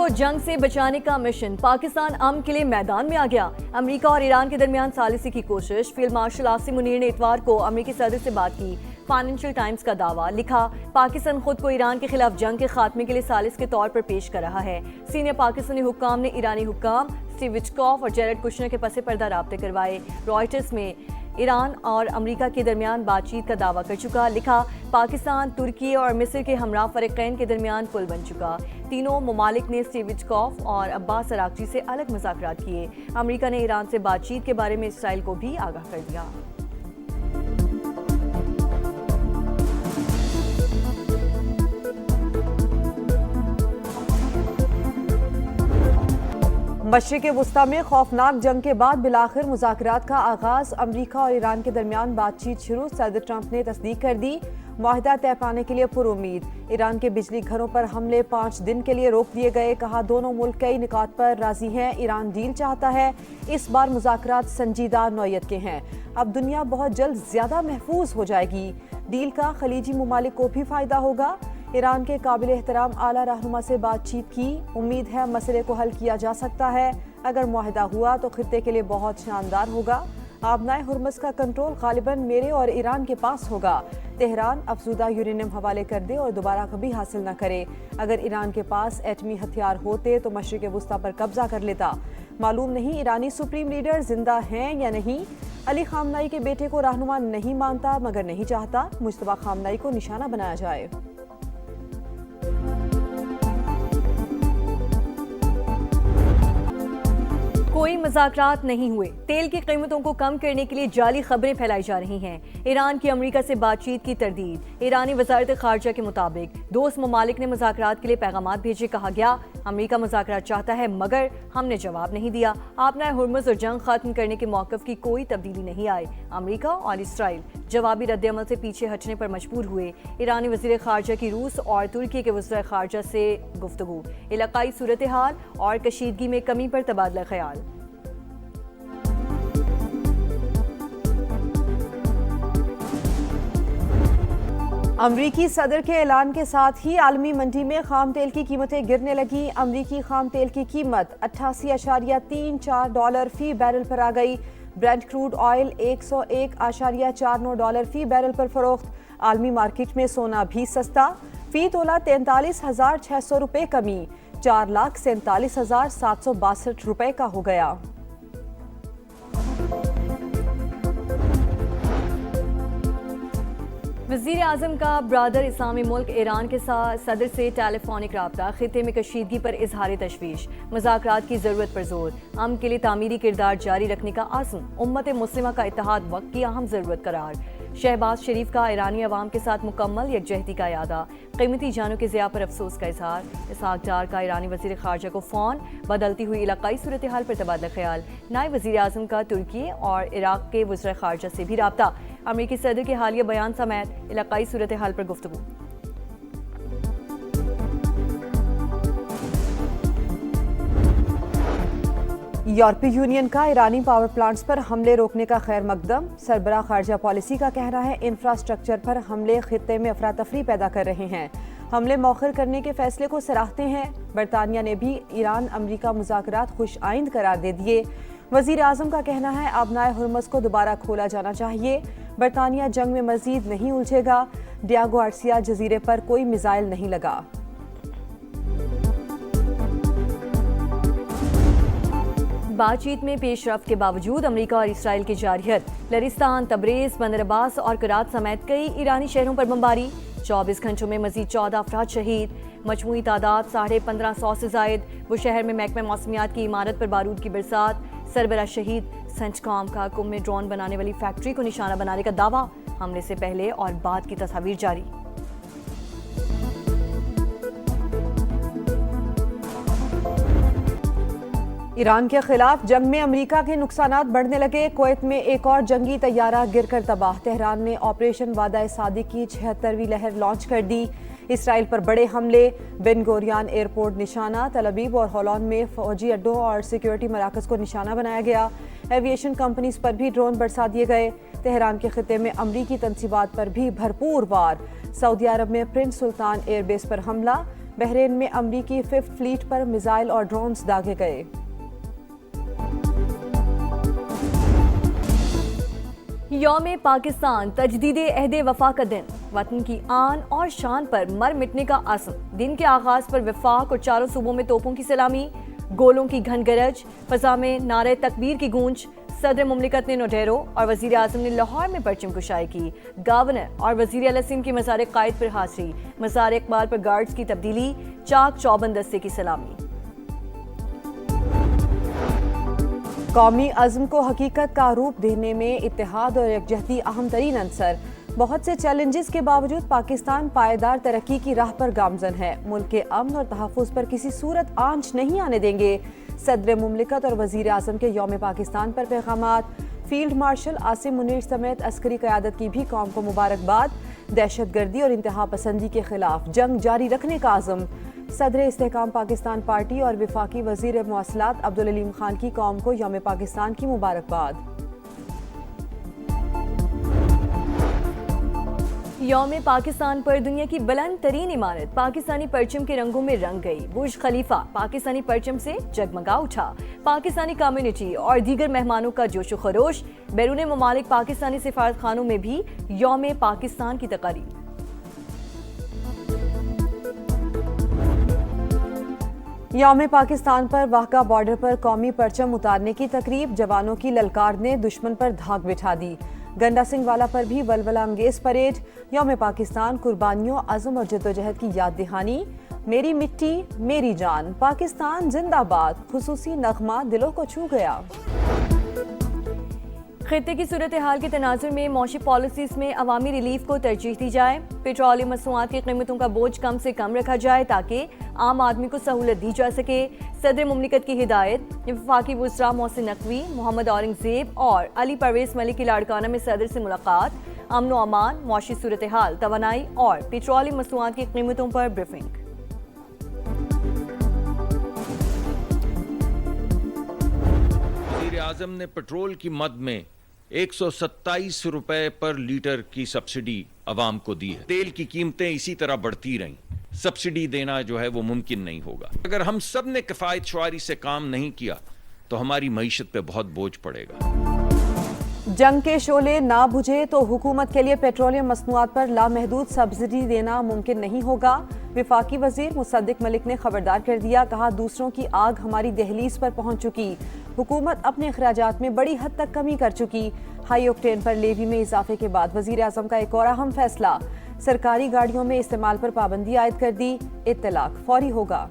को जंग से बचाने का मिशन, पाकिस्तान अमन के लिए मैदान में आ गया। अमेरिका और ईरान के दरमियान सालिसी की कोशिश। फील्ड मार्शल आसिम मुनीर ने इतवार को अमेरिकी सदर से बात की। फाइनेंशियल टाइम्स का दावा, लिखा पाकिस्तान खुद को ईरान के खिलाफ जंग के खात्मे के लिए सालिस के तौर पर पेश कर रहा है। सीनियर पाकिस्तानी हुक्काम ने ईरानी हुक्काम स्टीव विटकॉफ और जेरेड कुशनर के पसे पर्दा राब्ते करवाए। रॉयटर्स में ईरान और अमेरिका के दरमियान बातचीत का दावा कर चुका। लिखा पाकिस्तान, तुर्की और मिस्र के हमरा फरीकैन के दरमियान पुल बन चुका। तीनों ममालिक ने स्टीव विटकॉफ और अब्बास अरागची से अलग मुज़ाकरात किए। अमेरिका ने ईरान से बातचीत के बारे में इसराइल को भी आगाह कर दिया। मशरिक़ वुस्ता में खौफनाक जंग के बाद बिलाखिर मुज़ाकरात का आगाज़। अमरीका और ईरान के दरमियान बातचीत शुरू। सदर ट्रंप ने तस्दीक कर दी। मुआहिदा तय पाने के लिए पुरुमीद। ईरान के बिजली घरों पर हमले 5 दिन के लिए रोक दिए गए। कहा दोनों मुल्क कई निकात पर राजी हैं। ईरान डील चाहता है। इस बार मुज़ाकरात संजीदा नौयत के हैं। अब दुनिया बहुत जल्द ज़्यादा महफूज हो जाएगी। डील का खलीजी ममालिक को भी फ़ायदा होगा। ईरान के काबिल एहतराम आला रहनुमा से बातचीत की। उम्मीद है मसले को हल किया जा सकता है। अगर मुआहिदा हुआ तो खित्ते के लिए बहुत शानदार होगा। आबनाए हुर्मुज़ का कंट्रोल गालिबन मेरे और ईरान के पास होगा। तेहरान अफजूदा यूरेनियम हवाले कर दे और दोबारा कभी हासिल न करे। अगर ईरान के पास एटमी हथियार होते तो मशरिक़ वुस्ता पर कब्जा कर लेता। मालूम नहीं ईरानी सुप्रीम लीडर जिंदा हैं या नहीं। अली खामनाई के बेटे को रहनुमा नहीं मानता मगर नहीं चाहता मुज्तबा खामनाई को निशाना बनाया जाए। कोई मुज़ाकरात नहीं हुए। तेल की कीमतों को कम करने के लिए जाली खबरें फैलाई जा रही हैं। ईरान की अमेरिका से बातचीत की तरदीद। ईरानी वज़ारत ख़ारजा के मुताबिक दोस्त ममालिक ने मुज़ाकरात के लिए पैगामात भेजे। कहा गया अमेरिका मुज़ाकरात चाहता है मगर हमने जवाब नहीं दिया। आपना हुर्मुज़ और जंग खत्म करने के मौक़िफ़ की कोई तब्दीली नहीं आई। अमेरिका और इसराइल जवाबी रद्द-ए-अमल से पीछे हटने पर मजबूर हुए। ईरानी वज़ीर ख़ारजा की रूस और तुर्की के वज़ीर ख़ारजा से गुफ्तगू। इलाक़ाई सूरत हाल और कशीदगी में कमी पर तबादला ख्याल। अमरीकी सदर के ऐलान के साथ ही आलमी मंडी में खाम तेल की कीमतें गिरने लगी। अमरीकी खाम तेल की कीमत $88.34 फी बैरल पर आ गई। ब्रेंट क्रूड ऑयल $101.49 फी बैरल पर फरोख्त। आलमी मार्केट में सोना भी सस्ता, फी तोला 43,600 रुपये कमी, 4,47,762 रुपये का हो गया। वज़ीर आज़म का ब्रादर इस्लामी मुल्क ईरान के साथ सदर से टेलीफोनिक राब्ता। खित्ते में कशीदगी पर इजहार तशवीश। मुज़ाकरात की ज़रूरत पर जोर। अमन के लिए तामीरी किरदार जारी रखने का आज़म। उम्मत मुस्लिमा का इत्तेहाद वक्त की अहम ज़रूरत करार। शहबाज शरीफ का ईरानी अवाम के साथ मुकम्मल यकजहती का यादा। कीमती जानों के ज़िया पर अफसोस का इजहार। इसहाक डार का ईरानी वज़ीर ख़ारजा को फ़ोन। बदलती हुई इलाक़ाई सूरत हाल पर तबादला ख्याल। नायब वज़ीर आज़म का तुर्की और इराक़ के वज़ीर ख़ारजा से भी राब्ता। अमेरिकी सदर के हालिया बयान समेत इलाक़ाई सूरत हाल पर गुफ्तगू। यूरोपीय यूनियन का ईरानी पावर प्लांट्स पर हमले रोकने का खैर मकदम। सरबराह खारजा पॉलिसी का कहना है इंफ्रास्ट्रक्चर पर हमले खित्ते में अफरा तफरी पैदा कर रहे हैं। हमले मौखर करने के फैसले को सराहते हैं। बरतानिया ने भी ईरान अमरीका मुज़ाकरात खुश आइंद करार दे दिए। वज़ीर आज़म का कहना है आबनाए हुर्मुज़ को दोबारा खोला जाना चाहिए। बरतानिया जंग में मज़ीद नहीं उलझेगा। डियागो गार्सिया जजीरे पर कोई मिसाइल नहीं लगा। बातचीत में पेशरफ्त के बावजूद अमेरिका और इसराइल की जारियत। लरिस्तान, तबरेज़, बंदर अब्बास और करात समेत कई ईरानी शहरों पर बमबारी। 24 घंटों में मजीद 14 अफराद शहीद। मजमूई तादाद 1550 से जायद। वो शहर में महकमा मौसमियात की इमारत पर बारूद की बरसात। सरबरा शहीद। सेंचकॉम का कुम में ड्रोन बनाने वाली फैक्ट्री को निशाना बनाने का दावा। हमले से पहले और बाद की तस्वीर जारी। ईरान के खिलाफ जंग में अमेरिका के नुकसानात बढ़ने लगे। कुवैत में एक और जंगी तैयारा गिरकर तबाह। तेहरान ने ऑपरेशन वादा सादिक की 76वीं लहर लॉन्च कर दी। इसराइल पर बड़े हमले। बेन गोरियान एयरपोर्ट निशाना। तल अवीव और होलोन में फौजी अड्डों और सिक्योरिटी मराकज़ को निशाना बनाया गया। एविएशन कंपनीज पर भी ड्रोन बरसा दिए गए। तेहरान के खित्ते में अमरीकी तनसीबात पर भी भरपूर वार। सऊदी अरब में प्रिंस सुल्तान एयरबेस पर हमला। बहरीन में अमरीकी 5th फ्लीट पर मिसाइल और ड्रोन्स दागे गए। यौम पाकिस्तान तजदीदे अहद वफा का दिन, वतन की आन और शान पर मर मिटने का आज़म। दिन के आगाज पर वफाक और चारों सूबों में तोपों की सलामी, गोलों की घन गरज, फजा में नारे तकबीर की गूंज। सदर मुमलिकत ने नोडेरो और वजीर आजम ने लाहौर में परचम कुशाई की। गवर्नर और वजीर अलसिम की मज़ार कायद पर हाजिरी, मज़ार इकबाल पर गार्ड्स की तब्दीली, चाक चौबंद दस्ते की सलामी। कौमी अज़्म को हकीकत का रूप देने में इत्तेहाद और यकजहती अहम तरीन अंसर। बहुत से चैलेंजेस के बावजूद पाकिस्तान पायदार तरक्की की राह पर गामजन है। मुल्क के अमन और तहफ़्फ़ुज़ पर किसी सूरत आंच नहीं आने देंगे। सदर मुमलिकत और वज़ीर आज़म के यौम पाकिस्तान पर पैगामात। फील्ड मार्शल आसिम मुनीर समेत अस्करी क़यादत की भी कौम को मुबारकबाद। दहशतगर्दी और इंतहा पसंदी के खिलाफ जंग जारी रखने का आज़म। सदर इस्तेहकाम पाकिस्तान पार्टी और वफाकी वज़ीर मवासलात अब्दुल अलीम खान की कौम को यौम पाकिस्तान की मुबारकबाद। यौम पाकिस्तान पर दुनिया की बुलंद तरीन इमारत पाकिस्तानी परचम के रंगों में रंग गई। बुर्ज खलीफा पाकिस्तानी परचम से जगमगा उठा। पाकिस्तानी कम्युनिटी और दीगर मेहमानों का जोशो खरोश। बैरून ममालिक पाकिस्तानी सिफारत खानों में भी यौम पाकिस्तान की तकारीब। यौम पाकिस्तान पर वाक़ा बॉर्डर पर कौमी परचम उतारने की तकरीब। जवानों की ललकार ने दुश्मन पर धाक बिठा दी। गंडा सिंह वाला पर भी वलवला अंगेज परेड। यौम पाकिस्तान कुर्बानियों, अज़म और जद्दोजहद की याद दहानी। मेरी मिट्टी मेरी जान, पाकिस्तान जिंदाबाद खुसूसी नगमा दिलों को छू गया। खित्ते की सूरत हाल के तनाजुर में मौशी पॉलिसीज में अवामी रिलीफ को तरजीह दी जाए। पेट्रोलियम मसनूआत की कीमतों का बोझ कम से कम रखा जाए ताकि आम आदमी को सहूलत दी जा सके। सदर मुमलिकत की हिदायत। वफाकी वज़रा मोहसिन नकवी, मोहम्मद औरंगजेब और अली परवेज मलिक की लाड़काना में सदर से मुलाकात। अमन व अमान, मौशी सूरत हाल, तवानाई और पेट्रोलियम मसनूआत की कीमतों पर ब्रीफिंग। वज़ीर आज़म ने पेट्रोल की मद में 127 रुपए पर लीटर की सब्सिडी अवाम को दी है। तेल की कीमतें इसी तरह बढ़ती रहीं, सब्सिडी देना जो है वो मुमकिन नहीं होगा। अगर हम सब ने किफ़ायत शुमारी से काम नहीं किया तो हमारी मईशत पे बहुत बोझ पड़ेगा। जंग के शोले ना बुझे तो हुकूमत के लिए पेट्रोलियम मसनूआत पर लामहदूद सब्सिडी देना मुमकिन नहीं होगा। वफाकी वजीर मुसद्दिक मलिक ने खबरदार कर दिया। कहा, दूसरों की आग हमारी दहलीज पर पहुंच चुकी। हुकूमत अपने अखराजात में बड़ी हद तक कमी कर चुकी। हाई ऑक्टेन पर लेवी में इजाफे के बाद वजीर आजम का एक और अहम फैसला। सरकारी गाड़ियों में इस्तेमाल पर पाबंदी आयद कर दी। इत्तलाक फौरी होगा।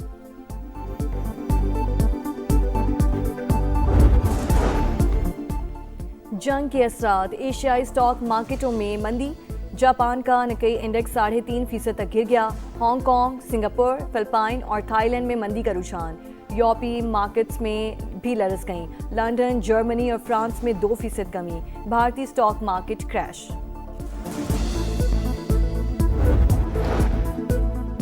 जंग के असरात। एशियाई स्टॉक मार्केटों में मंदी। जापान का निक्केई इंडेक्स 3.5% तक गिर गया। हांगकांग, सिंगापुर, फिलिपाइन और थाईलैंड में मंदी का रुझान। यूरोपीय मार्केट्स में भी लरस गईं। लंदन, जर्मनी और फ्रांस में 2% कमी। भारतीय स्टॉक मार्केट क्रैश।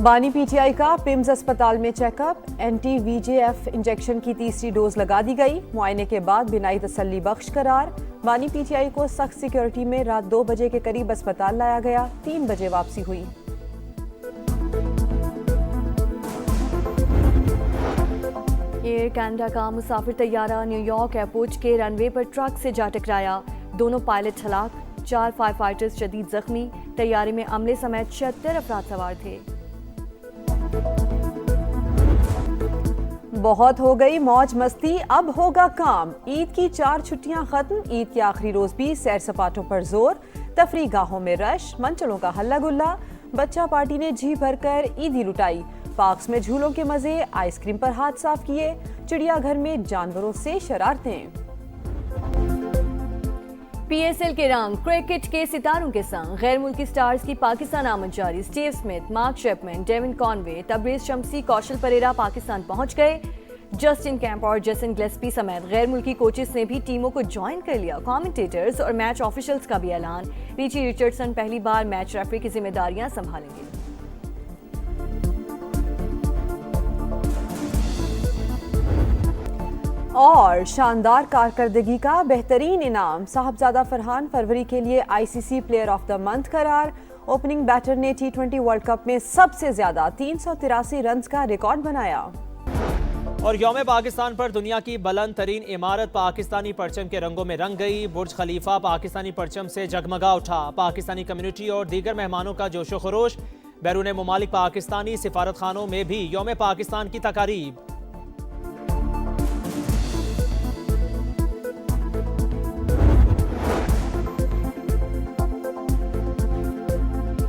बानी पीटीआई का पिम्स अस्पताल में चेकअप। एंटी-VJF इंजेक्शन की तीसरी डोज लगा दी गई। मुआयने के बाद बिनाई तसल्ली बख्श करार। बानी पीटीआई को सख्त सिक्योरिटी में रात 2 बजे के करीब अस्पताल लाया गया। 3 बजे वापसी हुई। एयर कनाडा का मुसाफिर तैयारा न्यूयॉर्क एयरपोर्ट के रनवे पर ट्रक से जा टकराया। दोनों पायलट हलाक, 4 फायर फाइटर्स शदीद जख्मी। तैयारी में अमले समेत 76 अफराद सवार थे। बहुत हो गई मौज मस्ती, अब होगा काम। ईद की 4 छुट्टियां खत्म। ईद के आखिरी रोज भी सैर सपाटों पर जोर। तफरी गाहों में रश, मंचलों का हल्ला गुल्ला। बच्चा पार्टी ने जी भरकर ईदी लुटाई। पार्क्स में झूलों के मजे, आइसक्रीम पर हाथ साफ किए। चिड़ियाघर में जानवरों से शरारतें। PSL के रंग क्रिकेट के सितारों के संग गैर मुल्की स्टार्स की पाकिस्तान आमद जारी। Steve Smith, Mark Chapman, Devon Conway, Tabraiz Shamsi, Kaushal Perera Pakistan पहुंच गए। जस्टिन कैंप और जेसन ग्लेस्पी समेत गैर मुल्की कोचेस ने भी टीमों को ज्वाइन कर लिया। कमेंटेटर्स और मैच ऑफिशियल्स का भी ऐलान। रिची रिचर्डसन पहली बार मैच रेफरी की जिम्मेदारियां संभालेंगे। और शानदार कारकर्दगी का बेहतरीन इनाम। साहबजादा फरहान फरवरी के लिए ICC player of the month करार। ओपनिंग बैटर ने T20 वर्ल्ड कप में सबसे ज्यादा 383 रन का रिकॉर्ड बनाया। और यौम पाकिस्तान पर दुनिया की बुलंद तरीन इमारत पाकिस्तानी परचम के रंगों में रंग गई। बुर्ज खलीफा पाकिस्तानी परचम से जगमगा उठा। पाकिस्तानी कम्युनिटी और दीगर मेहमानों का जोशो खरोश। बैरून मुमालिक पाकिस्तानी सिफारत खानों में भी यौम पाकिस्तान की तकारीब।